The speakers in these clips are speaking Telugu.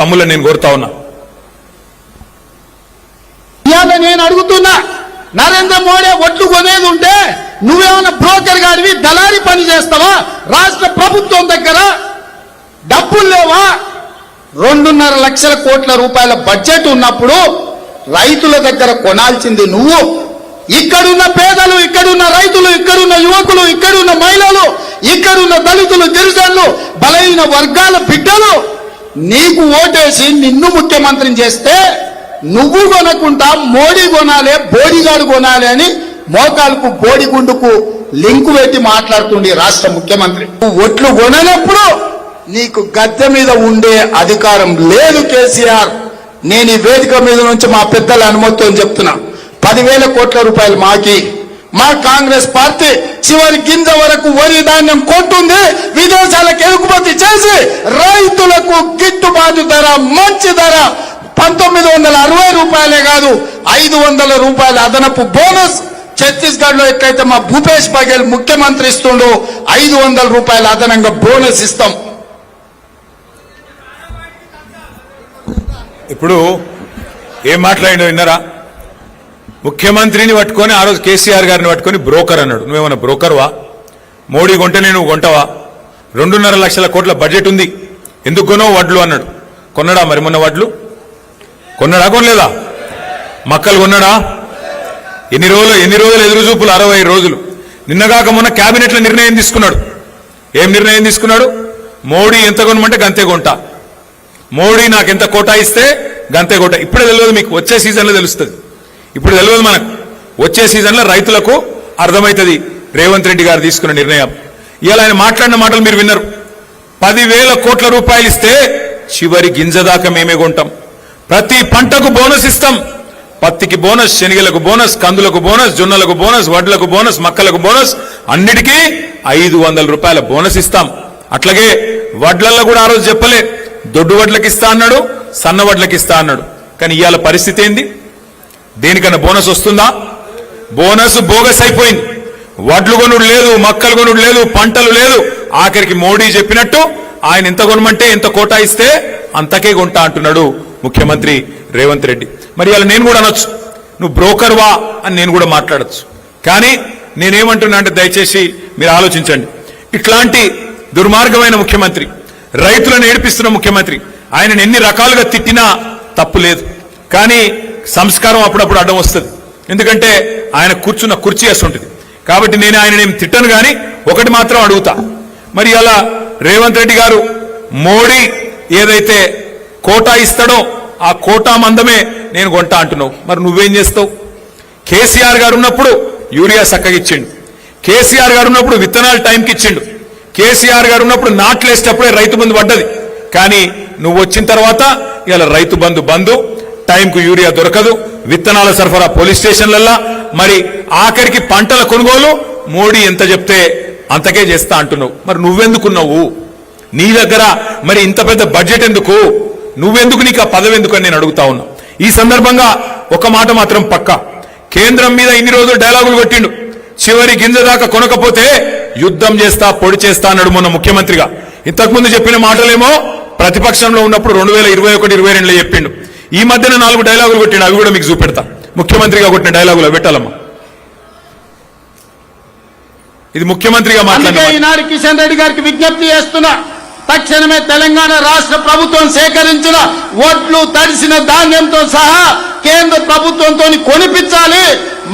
తమ్ముళ్ళ నేను కోరుతా ఉన్నా. ఇవాళ నేను అడుగుతున్నా, నరేంద్ర మోడీ ఒట్లు కొనేది ఉంటే నువ్వేమన్నా బ్రోకర్ గాడివి దళారీ పని చేస్తావా? రాష్ట్ర ప్రభుత్వం దగ్గర డబ్బులు లేవా? 2.5 లక్షల కోట్ల రూపాయల బడ్జెట్ ఉన్నప్పుడు రైతుల దగ్గర కొనాల్సింది నువ్వు. ఇక్కడున్న పేదలు, ఇక్కడున్న రైతులు, ఇక్కడున్న యువకులు, ఇక్కడున్న మహిళలు, ఇక్కడున్న దళితులు, గిరిజనులు, బలహీన వర్గాల బిడ్డలు నీకు ఓటేసి నిన్ను ముఖ్యమంత్రిని చేస్తే నువ్వు కొనకుండా మోడీ కొనాలి, బోడిగాడు కొనాలి అని మోకాలకు బోడిగుండుకు లింకు పెట్టి మాట్లాడుతుండే రాష్ట్ర ముఖ్యమంత్రి. నువ్వు ఒట్లు కొననప్పుడు నీకు గద్దె మీద ఉండే అధికారం లేదు కేసీఆర్. నేను ఈ వేదిక మీద నుంచి మా పెద్దల అనుమతితో చెప్తున్నా, 10,000 కోట్ల రూపాయలు మాకి, మా కాంగ్రెస్ పార్టీ చివరి గింజ వరకు వరి ధాన్యం కొంటుంది, విదేశాలకు ఎగుమతి చేసి రైతులకు గిట్టుబాటు ధర, మంచి ధర 1960 రూపాయలే కాదు 500 రూపాయల అదనపు బోనస్. ఛత్తీస్గఢ్ లో ఎట్లయితే మా భూపేష్ బఘేల్ ముఖ్యమంత్రి ఇస్తుండో 500 రూపాయల అదనంగా బోనస్ ఇస్తాం. ఇప్పుడు ఏం మాట్లాడిండో విన్నారా? ముఖ్యమంత్రిని పట్టుకొని ఆ రోజు కేసీఆర్ గారిని పట్టుకొని బ్రోకర్ అన్నాడు. నువ్వేమన్నా బ్రోకర్వా? మోడీ కొంటేనే నువ్వు కొంటావా? 2.5 లక్షల కోట్ల బడ్జెట్ ఉంది, ఎందుకు కొనవు వడ్లు అన్నాడు. కొన్నాడా మరి మొన్న వడ్లు? కొన్నాడా కొనలేదా? మక్కలు కొన్నాడా? ఎన్ని రోజులు ఎదురుచూపులు? 60 రోజులు. నిన్నగాక మొన్న క్యాబినెట్ లో నిర్ణయం తీసుకున్నాడు. ఏం నిర్ణయం తీసుకున్నాడు? మోడీ ఎంత కొనమంటే గంతే కొంటా, మోడీ నాకు ఎంత కోటా ఇస్తే గంతే కోటా. ఇప్పుడే తెలియదు మీకు, వచ్చే సీజన్లో తెలుస్తుంది. ఇప్పుడు తెలియదు మనకు, వచ్చే సీజన్లో రైతులకు అర్థమవుతుంది రేవంత్ రెడ్డి గారు తీసుకున్న నిర్ణయం. ఇవాళ ఆయన మాట్లాడిన మాటలు మీరు విన్నారు. 10,000 కోట్ల రూపాయలు ఇస్తే చివరి గింజ దాకా మేమే కొంటాం, ప్రతి పంటకు బోనస్ ఇస్తాం. పత్తికి బోనస్, శనగలకు బోనస్, కందులకు బోనస్, జొన్నలకు బోనస్, వడ్లకు బోనస్, మక్కలకు బోనస్, అన్నిటికీ 500 రూపాయల బోనస్ ఇస్తాం. అట్లాగే వడ్లల్లో కూడా ఆ రోజు చెప్పలే, దొడ్డు వడ్లకి ఇస్తా అన్నాడు, సన్న వడ్లకి ఇస్తా అన్నాడు. కానీ ఇవాళ పరిస్థితి ఏంది? దేనికన్నా బోనస్ వస్తుందా? బోనస్ బోగస్ అయిపోయింది. వడ్లు కొనుడు లేదు, మక్కలు కొనుడు లేదు, పంటలు లేదు. ఆఖరికి మోడీ చెప్పినట్టు ఆయన ఎంత కొనమంటే ఎంత కోటా ఇస్తే అంతకే కొంటా అంటున్నాడు ముఖ్యమంత్రి రేవంత్ రెడ్డి. మరి ఇవాళ నేను కూడా అనొచ్చు, నువ్వు బ్రోకర్వా అని నేను కూడా మాట్లాడచ్చు. కానీ నేనేమంటున్నా అంటే దయచేసి మీరు ఆలోచించండి. ఇట్లాంటి దుర్మార్గమైన ముఖ్యమంత్రి, రైతులను ఏడిపిస్తున్న ముఖ్యమంత్రి, ఆయనను ఎన్ని రకాలుగా తిట్టినా తప్పు లేదు. కానీ సంస్కారం అప్పుడప్పుడు అడ్డం వస్తుంది. ఎందుకంటే ఆయన కూర్చున్న కుర్చీ ఉంటుంది. కాబట్టి నేను ఆయననేం తిట్టను. కానీ ఒకటి మాత్రం అడుగుతా, మరి అలా రేవంత్ రెడ్డి గారు మోడీ ఏదైతే కోటా ఇస్తాడో ఆ కోటా మందమే నేను కొంటా అంటున్నావు. మరి నువ్వేం చేస్తావు? కేసీఆర్ గారు ఉన్నప్పుడు యూరియా చక్కగా ఇచ్చిండు, కేసీఆర్ గారు ఉన్నప్పుడు విత్తనాలు టైంకి ఇచ్చిండు, కేసీఆర్ గారు ఉన్నప్పుడు నాట్లేసేటప్పుడే రైతు బంధు పడ్డది. కానీ నువ్వు వచ్చిన తర్వాత ఇలా రైతు బంధు టైంకు యూరియా దొరకదు, విత్తనాల సరఫరా పోలీస్ స్టేషన్లల్లా, మరి ఆఖరికి పంటల కొనుగోలు మోడీ ఎంత చెప్తే అంతకే చేస్తా అంటున్నావు. మరి నువ్వెందుకున్నావు? నీ దగ్గర మరి ఇంత పెద్ద బడ్జెట్ ఎందుకు? నువ్వెందుకు? నీకు ఆ పదవి ఎందుకు అని నేను అడుగుతా ఉన్నా. ఈ సందర్భంగా ఒక మాట మాత్రం పక్కా, కేంద్రం మీద ఇన్ని రోజులు డైలాగులు కొట్టిండు, చివరి గింజ దాకా కొనకపోతే యుద్ధం చేస్తా, పొడి చేస్తా అన్నాడు మొన్న ముఖ్యమంత్రిగా. ఇంతకుముందు చెప్పిన మాటలేమో ప్రతిపక్షంలో ఉన్నప్పుడు 2021-22లో చెప్పిండు. ఈ మధ్యన 4 డైలాగులు కొట్టిండు, అవి కూడా మీకు చూపెడతా. ముఖ్యమంత్రిగా కొట్టిన డైలాగులు పెట్టాలమ్మా. ఇది ముఖ్యమంత్రిగా మాట్లాడిన. ఈనాడు కిషన్ రెడ్డి గారికి విజ్ఞప్తి చేస్తున్నా, తక్షణమే తెలంగాణ రాష్ట్ర ప్రభుత్వం సేకరించిన ఓట్లు, తడిసిన ధాన్యంతో సహా కేంద్ర ప్రభుత్వంతో కొనిపించాలి.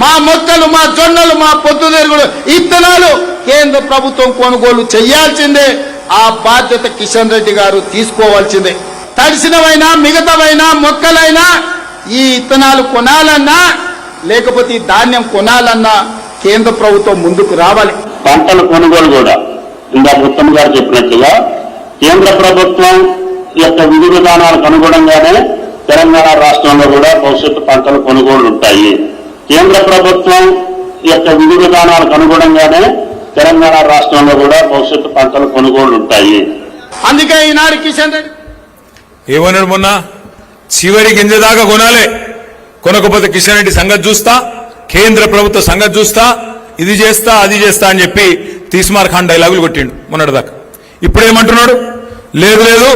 మా మొక్కలు, మా జొన్నలు, మా పొద్దుతిరుగుడు ఇత్తనాలు కేంద్ర ప్రభుత్వం కొనుగోలు చేయాల్సిందే. ఆ బాధ్యత కిషన్ రెడ్డి గారు తీసుకోవాల్సిందే. తడిసినవైనా మిగతావైనా మొక్కలైనా ఈ ఇత్తనాలు కొనాలన్నా లేకపోతే ఈ ధాన్యం కొనాలన్నా కేంద్ర ప్రభుత్వం ముందుకు రావాలి. పంటల కొనుగోలు కూడా ఇందాక ఉత్తమ్ గారు చెప్పినట్టుగా కేంద్ర ప్రభుత్వం యొక్క విధి విధానాలకు అనుగుణంగానే తెలంగాణ రాష్ట్రంలో కూడా భవిష్యత్తు పంటల కొనుగోలు ఉంటాయి. కేంద్ర ప్రభుత్వం యొక్క విధి విధానాలకు అనుగుణంగానే తెలంగాణ రాష్ట్రంలో కూడా భవిష్యత్తు పంటల కొనుగోలు ఉంటాయి. అందుకే ఈనాడు కిషన్ రెడ్డి ఏమన్నాడు మొన్న? చివరి గింజ దాకా కొనాలి, కొనకపోతే కిషన్ రెడ్డి సంగతి చూస్తా, కేంద్ర ప్రభుత్వ సంగతి చూస్తా, ఇది చేస్తా అది చేస్తా అని చెప్పి తీస్మార్ ఖాన్ డైలాగులు కొట్టిండు మొన్నటిదాకా. ఇప్పుడేమంటున్నాడు? లేదు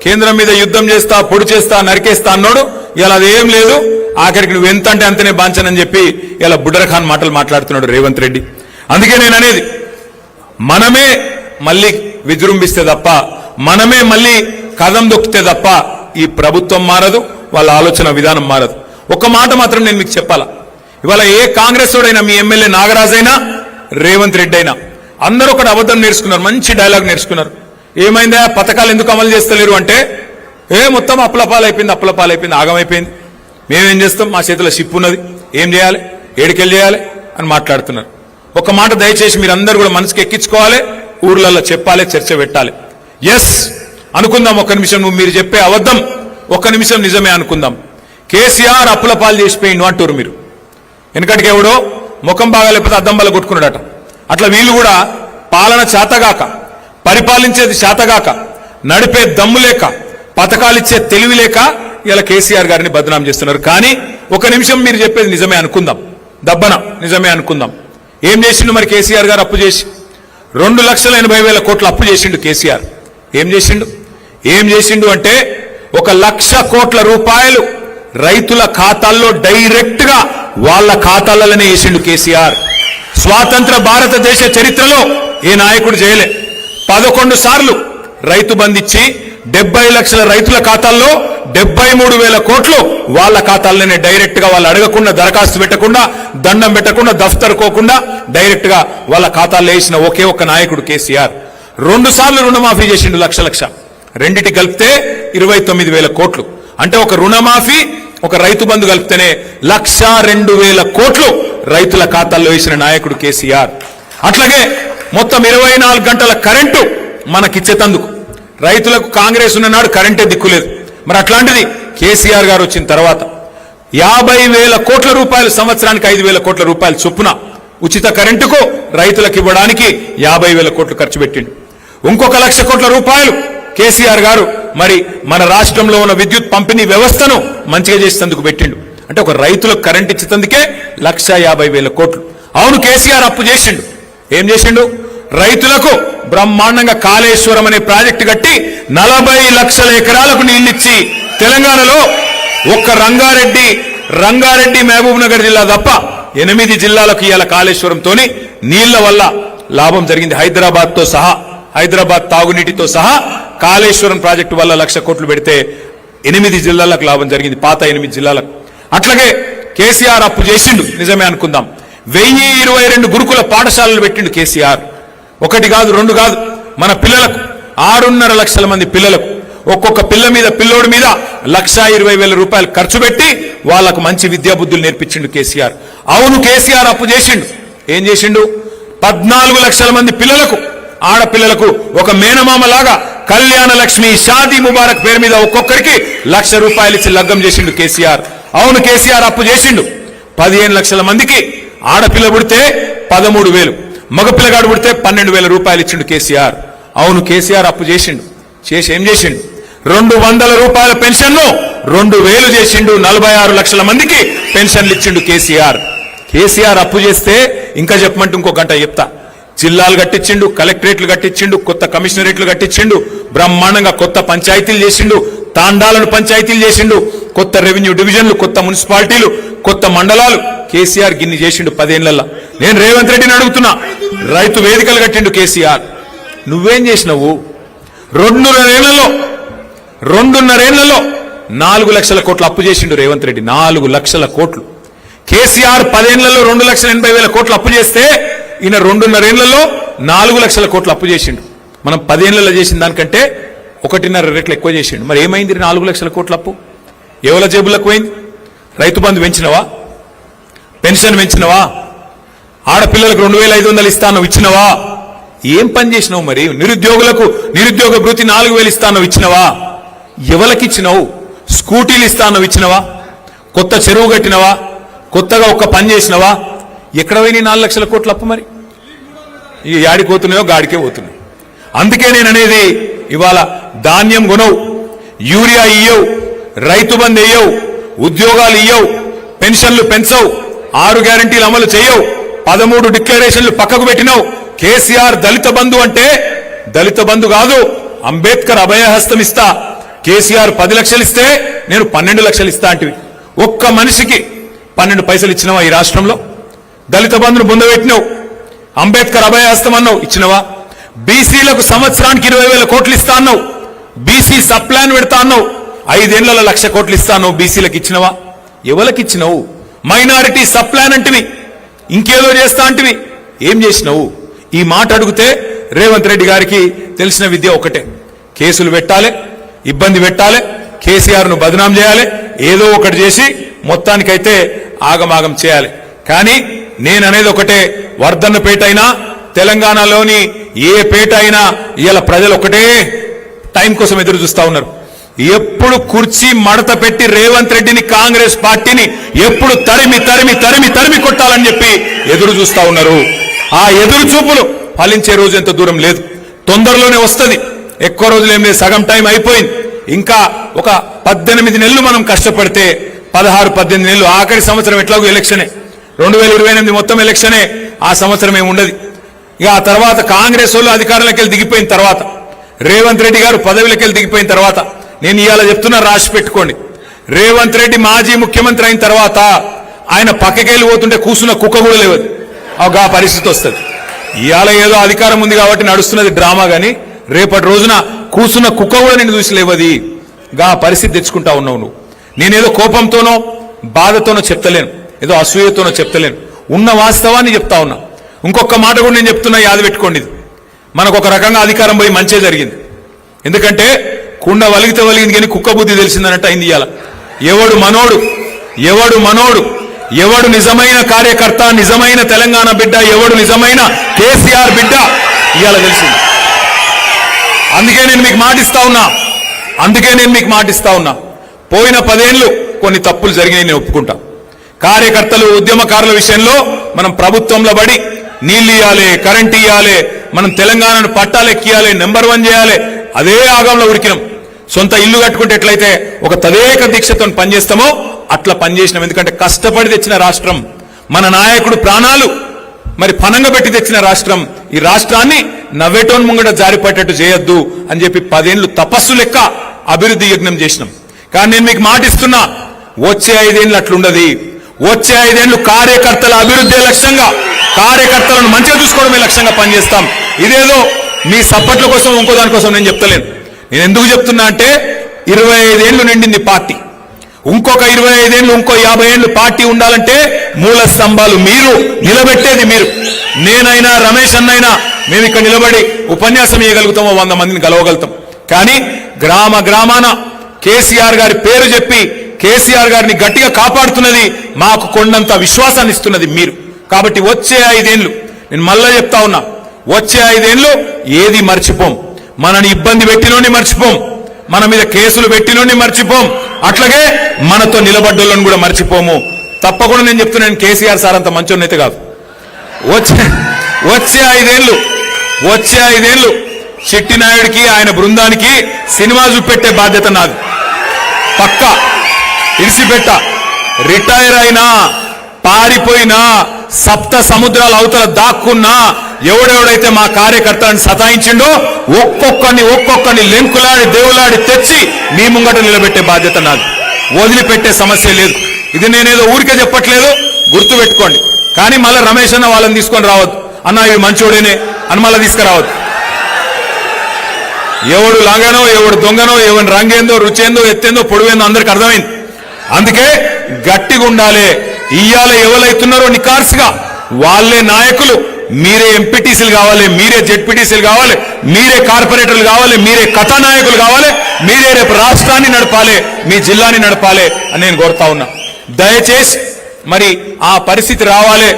కేంద్రం మీద యుద్ధం చేస్తా, పొడి చేస్తా, నరికేస్తా అన్నాడు. ఇలా అదేం లేదు, ఆఖరికి నువ్వు ఎంత అంటే అంతనే బాంచనని చెప్పి ఇలా బుడ్డరఖాన్ మాటలు మాట్లాడుతున్నాడు రేవంత్ రెడ్డి. అందుకే నేను అనేది, మనమే మళ్ళీ విజృంభిస్తే తప్ప, మనమే మళ్ళీ కదం దొక్కితే తప్ప ఈ ప్రభుత్వం మారదు, వాళ్ళ ఆలోచన విధానం మారదు. ఒక మాట మాత్రం నేను మీకు చెప్పాలా, ఇవాళ ఏ కాంగ్రెస్ వాడైనా, మీ ఎమ్మెల్యే నాగరాజ్ అయినా, రేవంత్ రెడ్డి అయినా, అందరూ ఒకటి అబద్ధం నేర్చుకున్నారు, మంచి డైలాగ్ నేర్చుకున్నారు. ఏమైందా, పథకాలు ఎందుకు అమలు చేస్తలేరు అంటే, మొత్తం అప్పులపాలైపోయింది, ఆగమైపోయింది. మేమేం చేస్తాం, మా చేతిలో షిప్ ఉన్నది, ఏం చేయాలి, ఏడికెళ్ళి చేయాలి అని మాట్లాడుతున్నారు. ఒక మాట దయచేసి మీరందరూ కూడా మనసుకి ఎక్కించుకోవాలి, ఊర్లలో చెప్పాలి, చర్చ పెట్టాలి. ఎస్ అనుకుందాం, ఒక్క నిమిషం నువ్వు మీరు చెప్పే అబద్ధం ఒక్క నిమిషం నిజమే అనుకుందాం. కేసీఆర్ అప్పుల పాలు చేసిపోయిండు అంటారు మీరు. వెనకటికి ఎవడో ముఖం బాగా లేకపోతే అద్దం బల్ల కొట్టుకున్నాడట. అట్లా వీళ్ళు కూడా పాలన చేతగాక, పరిపాలించేది చేతగాక, నడిపే దమ్ము లేక, పథకాలిచ్చే తెలివి లేక ఇలా కేసీఆర్ గారిని బదనాం చేస్తున్నారు. కానీ ఒక నిమిషం మీరు చెప్పేది నిజమే అనుకుందాం, దబ్బన నిజమే అనుకుందాం. ఏం చేసిండు మరి కేసీఆర్ గారు? అప్పు చేసి 2,80,000 కోట్ల అప్పు చేసిండు కేసీఆర్. ఏం చేసిండు అంటే 1,00,000 కోట్ల రూపాయలు రైతుల ఖాతాల్లో డైరెక్ట్ గా వాళ్ళ ఖాతాలలోనే వేసిండు కేసీఆర్. స్వాతంత్ర భారతదేశ చరిత్రలో ఏ నాయకుడు చేయలే. 11 సార్లు రైతు బంధిచ్చి 70 లక్షల రైతుల ఖాతాల్లో 73,000 కోట్లు వాళ్ళ ఖాతాల్లోనే డైరెక్ట్ గా, వాళ్ళు అడగకుండా, దరఖాస్తు పెట్టకుండా, దండం పెట్టకుండా, దఫ్తర్ కోకుండా డైరెక్ట్ గా వాళ్ళ ఖాతాల్లో వేసిన ఒకే ఒక్క నాయకుడు కేసీఆర్. 2 సార్లు రుణమాఫీ చేసిండు, లక్ష రెండిటి కలిపితే 29,000 కోట్లు. అంటే ఒక రుణమాఫీ, ఒక రైతు బంధు కలిపితేనే 1,02,000 కోట్లు రైతుల ఖాతాల్లో వేసిన నాయకుడు కేసీఆర్. అట్లాగే మొత్తం 24 గంటల కరెంటు మనకిచ్చేతందుకు, రైతులకు కాంగ్రెస్ ఉన్ననాడు కరెంటే దిక్కులేదు. మరి అట్లాంటిది కేసీఆర్ గారు వచ్చిన తర్వాత 50,000 కోట్ల రూపాయలు, సంవత్సరానికి 5,000 కోట్ల రూపాయలు చొప్పున ఉచిత కరెంటుకు రైతులకు ఇవ్వడానికి 50,000 కోట్లు ఖర్చు పెట్టిండు. ఇంకొక 1,00,000 కోట్ల రూపాయలు కేసీఆర్ గారు మరి మన రాష్ట్రంలో ఉన్న విద్యుత్ పంపిణీ వ్యవస్థను మంచిగా చేసేందుకు పెట్టిండు. అంటే ఒక రైతులకు కరెంట్ ఇచ్చేందుకే 1,50,000 కోట్లు. అవును, కేసీఆర్ అప్పు చేసిండు. ఏం చేసిండు? రైతులకు బ్రహ్మాండంగా కాళేశ్వరం అనే ప్రాజెక్టు కట్టి 40 లక్షల ఎకరాలకు నీళ్లిచ్చి, తెలంగాణలో ఒక్క రంగారెడ్డి మహబూబ్ నగర్ జిల్లా తప్ప 8 జిల్లాలకు ఇవాళ కాళేశ్వరంతోని నీళ్ల వల్ల లాభం జరిగింది. హైదరాబాద్ తాగునీటితో సహా కాళేశ్వరం ప్రాజెక్టు వల్ల 1,00,000 కోట్లు పెడితే 8 జిల్లాలకు లాభం జరిగింది, పాత 8 జిల్లాలకు. అట్లాగే కేసీఆర్ అప్పు చేసిండు, నిజమే అనుకుందాం. 1022 గురుకుల పాఠశాలలు పెట్టిండు కేసీఆర్. 1 కాదు, 2 కాదు, మన పిల్లలకు 6.5 లక్షల మంది పిల్లలకు ఒక్కొక్క పిల్లోడి మీద 1,20,000 రూపాయలు ఖర్చు పెట్టి వాళ్లకు మంచి విద్యా బుద్ధులు నేర్పించిండు కేసీఆర్. అవును, కేసీఆర్ అప్పు చేసిండు. ఏం చేసిండు? 14 లక్షల మంది పిల్లలకు, ఆడపిల్లలకు ఒక మేనమామలాగా కళ్యాణ లక్ష్మి, షాదీ ముబారక్ పేరు మీద ఒక్కొక్కరికి 1,00,000 రూపాయలు ఇచ్చి లగ్గం చేసిండు కేసీఆర్. అవును, కేసీఆర్ అప్పు చేసిండు. 15 లక్షల మందికి ఆడపిల్ల పుడితే 13,000, మగపిల్లగాడు పుడితే 12,000 రూపాయలు ఇచ్చిండు కేసీఆర్. అవును, కేసీఆర్ అప్పు చేసిండు. ఏం చేసిండు? 200 రూపాయల పెన్షన్ను 2,000 చేసిండు. 46 లక్షల మందికి పెన్షన్లు ఇచ్చిండు కేసీఆర్. కేసీఆర్ అప్పు చేస్తే ఇంకా చెప్పమంటే ఇంకో గంట చెప్తా. జిల్లాలు కట్టించిండు, కలెక్టరేట్లు కట్టించిండు, కొత్త కమిషనరేట్లు కట్టించిండు, బ్రహ్మాండంగా కొత్త పంచాయతీలు చేసిండు, తాండాలను పంచాయతీలు చేసిండు, కొత్త రెవెన్యూ డివిజన్లు, కొత్త మున్సిపాలిటీలు, కొత్త మండలాలు కేసీఆర్ గిన్ని చేసిండు 10 ఏళ్లలో. నేను రేవంత్ రెడ్డిని అడుగుతున్నా, రైతు వేదికలు కట్టిండు కేసీఆర్. నువ్వేం చేసినావు? 2.5 ఏళ్లలో 4 లక్షల కోట్లు అప్పు చేసిండు రేవంత్ రెడ్డి. 4 లక్షల కోట్లు. కేసీఆర్ 10 ఏళ్లలో 2,80,000 కోట్లు అప్పు చేస్తే ఈయన 2.5 ఏళ్లలో 4 లక్షల కోట్లు అప్పు చేసిండు. మనం 10 ఏళ్లలో చేసిన దానికంటే 1.5 రెట్లు ఎక్కువ చేసిండు. మరి ఏమైంది 4 లక్షల కోట్ల అప్పు? ఎవల జేబులకు పోయింది? రైతు బంధు పెంచినవా? పెన్షన్ పెంచినవా? ఆడపిల్లలకు 2,500 ఇస్తాను ఇచ్చినవా? ఏం పని చేసినావు? మరి నిరుద్యోగులకు నిరుద్యోగ భృతి 4,000 ఇస్తాను ఇచ్చినవా? ఎవరికి ఇచ్చినావు? స్కూటీలు ఇస్తాను ఇచ్చినవా? కొత్త చెరువు కట్టినవా? కొత్తగా ఒక్క పని చేసినవా? ఎక్కడ పోయినాయి 4 లక్షల కోట్ల అప్పు? మరి ఇక యాడికి పోతున్నాయో గాడికే పోతున్నాయి. అందుకే నేను అనేది, ఇవాళ ధాన్యం కొనవు, యూరియా ఇయ్యవు, రైతు బంధు ఇయ్యవు, ఉద్యోగాలు ఇయ్యవు, పెన్షన్లు పెంచవు, 6 గ్యారంటీలు అమలు చేయవు, 13 డిక్లరేషన్లు పక్కకు పెట్టినావు. కేసీఆర్ దళిత బంధు అంటే దళిత బంధు కాదు, అంబేద్కర్ అభయహస్తం ఇస్తా, కేసీఆర్ 10 లక్షలు ఇస్తే నేను 12 లక్షలు ఇస్తా అంటివి. ఒక్క మనిషికి 12 పైసలు ఇచ్చినవా ఈ రాష్ట్రంలో? దళిత బంధును బుందబెట్టినావు, అంబేద్కర్ అభయాస్తం అన్నావు, ఇచ్చినవా? బీసీలకు సంవత్సరానికి 20,000 కోట్లు ఇస్తా అన్నావు, బీసీ సబ్ ప్లాన్ పెడతా అన్నావు, 5 ఏళ్లలో 1,00,000 కోట్లు ఇస్తా అన్నావు, బీసీలకు ఇచ్చినవా? ఎవరికి ఇచ్చినవు? మైనారిటీ సబ్ ప్లాన్ అంటివి, ఇంకేదో చేస్తా అంటివి, ఏం చేసినావు? ఈ మాట అడిగితే రేవంత్ రెడ్డి గారికి తెలిసిన విద్య ఒకటే, కేసులు పెట్టాలి, ఇబ్బంది పెట్టాలి, కేసీఆర్ను బదనాం చేయాలి, ఏదో ఒకటి చేసి మొత్తానికైతే ఆగమాగం చేయాలి. కానీ నేననేది ఒకటే, వర్ధన్నపేట అయినా తెలంగాణలోని ఏ పేట అయినా ఇవాళ ప్రజలు ఒకటే టైం కోసం ఎదురు చూస్తా ఉన్నారు. ఎప్పుడు కుర్చీ మడత పెట్టి రేవంత్ రెడ్డిని, కాంగ్రెస్ పార్టీని ఎప్పుడు తరిమి తరిమి తరిమి తరిమి కొట్టాలని చెప్పి ఎదురు చూస్తా ఉన్నారు. ఆ ఎదురు చూపులు ఫలించే రోజు ఎంత దూరం లేదు, తొందరలోనే వస్తుంది. ఎక్కువ రోజులు ఏం లేదు, సగం టైం అయిపోయింది. ఇంకా ఒక 18 నెలలు మనం కష్టపడితే 16-18 నెలలు, ఆఖరి సంవత్సరం ఎట్లాగో ఎలక్షనే, 2028 మొత్తం ఎలక్షనే, ఆ సంవత్సరం ఏమి ఉండదు. ఇక ఆ తర్వాత కాంగ్రెస్ వాళ్ళు అధికారంలోకి వెళ్ళి దిగిపోయిన తర్వాత, రేవంత్ రెడ్డి గారు పదవిలోకి వెళ్ళి దిగిపోయిన తర్వాత, నేను ఇవాళ చెప్తున్నా, రాసి పెట్టుకోండి, రేవంత్ రెడ్డి మాజీ ముఖ్యమంత్రి అయిన తర్వాత ఆయన పక్కకెళ్ళి పోతుంటే కూసున్న కుక్క కూడా లేవదు, ఆ పరిస్థితి వస్తుంది. ఇవాళ ఏదో అధికారం ఉంది కాబట్టి నడుస్తున్నది డ్రామా, గాని రేపటి రోజున కూసున్న కుక్క కూడా నిన్ను చూసి లేవది, గా పరిస్థితి తెచ్చుకుంటా ఉన్నావు నువ్వు. నేనేదో కోపంతోనో బాధతోనో చెప్తలేను, ఏదో అసూయతోనో చెప్తలేను, ఉన్న వాస్తవాన్ని చెప్తా ఉన్నా. ఇంకొక మాట కూడా నేను చెప్తున్నా, యాది పెట్టుకోండి, మనకు ఒక రకంగా అధికారం పోయి మంచే జరిగింది. ఎందుకంటే కుండ వలిగితే వలిగింది కానీ కుక్క బుద్ధి తెలిసిందన్నట్టు అయింది. ఇవాళ ఎవడు మనోడు, ఎవడు మనోడు, ఎవడు నిజమైన కార్యకర్త, నిజమైన తెలంగాణ బిడ్డ, ఎవడు నిజమైన కేసీఆర్ బిడ్డ ఇవాళ తెలిసింది. అందుకే నేను మీకు మాటిస్తా ఉన్నా, పోయిన 10 ఏళ్లు కొన్ని తప్పులు జరిగినాయి, నేను ఒప్పుకుంటా. కార్యకర్తలు, ఉద్యమకారుల విషయంలో మనం ప్రభుత్వంలో పడి నీళ్లు ఇవ్వాలి, కరెంట్ ఇవ్వాలి, మనం తెలంగాణను పట్టాలెక్కియాలి, నెంబర్ 1 చేయాలి, అదే ఆగంలో ఉరికినాం. సొంత ఇల్లు కట్టుకుంటే ఎట్లయితే ఒక తదేక దీక్షతో పనిచేస్తామో అట్లా పనిచేసినాం. ఎందుకంటే కష్టపడి తెచ్చిన రాష్ట్రం, మన నాయకుడు ప్రాణాలు మరి పనంగా పెట్టి తెచ్చిన రాష్ట్రం. ఈ రాష్ట్రాన్ని నవ్వేటోన్ ముంగట జారిపట్టేట్టు చేయొద్దు అని చెప్పి 10 ఏళ్లు తపస్సు లెక్క అభివృద్ధి యజ్ఞం చేసినాం. కానీ నేను మీకు మాటిస్తున్నా, వచ్చే 5 ఏళ్ళు అట్లుండదు. వచ్చే 5 ఏళ్లు కార్యకర్తల అభివృద్ధి లక్ష్యంగా, కార్యకర్తలను మంచిగా చూసుకోవడమే లక్ష్యంగా పనిచేస్తాం. ఇదేదో మీ సప్పట్ల కోసం ఇంకో దానికోసం నేను చెప్తలేను. నేను ఎందుకు చెప్తున్నా అంటే 25 ఏళ్లు నిండింది పార్టీ, ఇంకొక 25 ఏళ్లు, ఇంకో 50 ఏళ్లు పార్టీ ఉండాలంటే మూల స్తంభాలు మీరు, నిలబెట్టేది మీరు. నేనైనా రమేష్ అన్నైనా మేము ఇక్కడ నిలబడి ఉపన్యాసం ఇవ్వగలుగుతామో, 100 మందిని కలవగలుగుతాం. కానీ గ్రామ గ్రామాన కేసీఆర్ గారి పేరు చెప్పి కేసీఆర్ గారిని గట్టిగా కాపాడుతున్నది, మాకు కొండంత విశ్వాసాన్ని ఇస్తున్నది మీరు. కాబట్టి వచ్చే 5 ఏళ్లు నేను మళ్ళా చెప్తా ఉన్నా, వచ్చే 5 ఏళ్లు ఏది మర్చిపోం. మనని ఇబ్బంది పెట్టినోని మర్చిపోం, మన మీద కేసులు పెట్టినోని మర్చిపోం, అట్లాగే మనతో నిలబడ్డోళ్ళని కూడా మర్చిపోము. తప్పకుండా నేను చెప్తున్నాను, కేసీఆర్ సార్ అంత మంచోన్నైతే కాదు. వచ్చే 5 ఏళ్లు చిట్టినాయుడికి, ఆయన బృందానికి సినిమా చూపెట్టే బాధ్యత నాది. పక్కా ఇడిసిపెట్ట, రిటైర్ అయినా, పారిపోయినా, సప్త సముద్రాల అవతల దాక్కున్నా, ఎవడెవడైతే మా కార్యకర్తలను సతాయించిండో ఒక్కొక్కరిని లెంకులాడి దేవులాడి తెచ్చి మీ ముంగట నిలబెట్టే బాధ్యత నాది. వదిలిపెట్టే సమస్య లేదు. ఇది నేనేదో ఊరికే చెప్పట్లేదు, గుర్తు పెట్టుకోండి. కానీ మళ్ళీ రమేష్ అన్న వాళ్ళని తీసుకొని రావద్దు, అన్న ఇవి మంచోడేనే అని మళ్ళీ తీసుకురావద్దు. ఎవడు లంగనో, ఎవడు దొంగనో, ఎవరి రంగేందో, రుచేందో, ఎత్తేందో, పొడివేందో అందరికి అర్థమైంది. అందుకే గట్టిగా ఉండాలి. ఇయ్యాల ఎవరైతున్నారో నికార్సుగా వాళ్ళే నాయకులు, మీరే ఎంపీటీసీలు కావాలి, మీరే జెడ్పీటీసీలు కావాలి, మీరే కార్పొరేటర్లు కావాలి, మీరే కథానాయకులు కావాలి, మీరే రేపు రాష్ట్రాన్ని నడపాలి, మీ జిల్లాని నడపాలి అని నేను కోరుతా ఉన్నా. దయచేసి మరి ఆ పరిస్థితి రావాలి,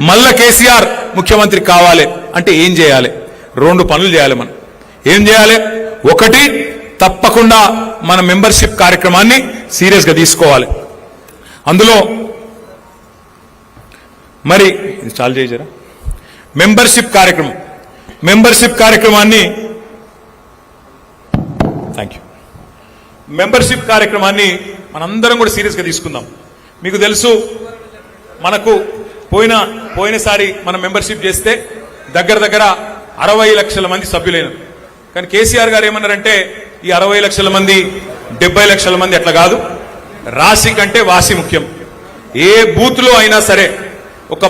మళ్ళా కేసీఆర్ ముఖ్యమంత్రి కావాలి అంటే ఏం చేయాలి? 2 పనులు చేయాలి. మనం ఏం చేయాలి? ఒకటి, తప్పకుండా మన మెంబర్షిప్ కార్యక్రమాన్ని సీరియస్గా తీసుకోవాలి. అందులో మరి చాలు చేయజరా మెంబర్షిప్ కార్యక్రమాన్ని మెంబర్షిప్ కార్యక్రమాన్ని మనందరం కూడా సీరియస్గా తీసుకుందాం. మీకు తెలుసు, మనకు పోయినసారి మనం మెంబర్షిప్ చేస్తే దగ్గర 60 లక్షల మంది సభ్యులైన. కానీ కేసీఆర్ గారు ఏమన్నారంటే, ఈ 60 లక్షల మంది 70 లక్షల మంది అట్లా కాదు. రాశి కంటే వాసి ముఖ్యం. ఏ బూత్లో అయినా సరే ఒక